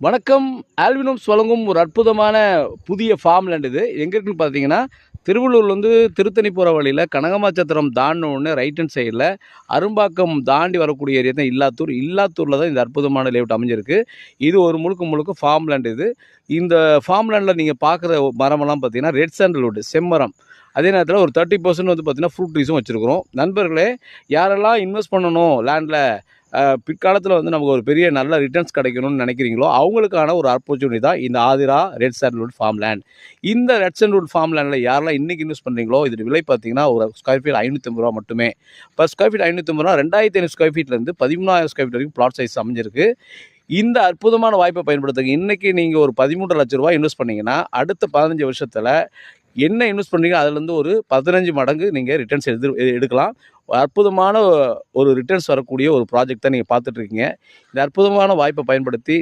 வணக்கம். ஆல்வினோம்ஸ் வழங்கும் ஒரு அற்புதமான புதிய ஃபார்ம் லேண்ட் இது. எங்கே இருக்குன்னு பார்த்தீங்கன்னா, திருவள்ளூர்லேருந்து திருத்தணி போகிற வழியில் கனகமாச்சத்திரம் தாண்டின உடனே ரைட் ஹேண்ட் சைடில் அரும்பாக்கம் தாண்டி வரக்கூடிய ஏரியா தான் இல்லாத்தூர். இல்லாத்தூரில் தான் இந்த அற்புதமான லேஅவுட் அமைஞ்சிருக்கு. இது ஒரு முழுக்க முழுக்க ஃபார்ம் லேண்ட் இது. இந்த ஃபார்ம் லேண்டில் நீங்கள் பார்க்குற மரமெல்லாம் பார்த்தீங்கன்னா ரெட் சாண்டல்வுட் செம்மரம். அதே நேரத்தில் ஒரு 30% வந்து பார்த்தீங்கன்னா ஃப்ரூட் ட்ரீஸும் வச்சுருக்கிறோம். நண்பர்களே, யாரெல்லாம் இன்வெஸ்ட் பண்ணணும் லேண்டில், பிற்காலத்தில் வந்து நமக்கு ஒரு பெரிய நல்ல ரிட்டர்ன்ஸ் கிடைக்கணும்னு நினைக்கிறீங்களோ அவங்களுக்கான ஒரு ஆப்பர்ச்சுனிட்டி தான் இந்த Aadhira red sandalwood farm land. இந்த ரெட் சாண்டல்வுட் ஃபார்ம் லேண்டில் யாரெல்லாம் இன்றைக்கி இன்வெஸ்ட் பண்ணுறீங்களோ இதோட விலை பார்த்தீங்கன்னா ஒரு ஸ்கொயர் ஃபீட் 550 ரூபா மட்டுமே. பர் ஸ்கொயர் ஃபீட் 550 ரூபா, 2500 ஸ்கொயர் ஃபீட்லேருந்து 13,000 ஸ்கொயர் ஃபீட் வரைக்கும் பிளாட் சைஸ் அமைஞ்சிருக்கு. இந்த அற்புதமான வாய்ப்பை பயன்படுத்துங்க. இன்றைக்கி நீங்கள் ஒரு 13 லட்ச ரூபா இன்வெஸ்ட் பண்ணிங்கன்னா அடுத்த 15 வருஷத்தில் என்ன இன்வெஸ்ட் பண்ணுறீங்க அதுலேருந்து ஒரு 15 மடங்கு நீங்கள் ரிட்டர்ன்ஸ் எடுக்கலாம். அற்புதமான ஒரு ரிட்டர்ன்ஸ் வரக்கூடிய ஒரு ப்ராஜெக்ட் தான் நீங்கள் பார்த்துட்ருக்கீங்க. இந்த அற்புதமான வாய்ப்பை பயன்படுத்தி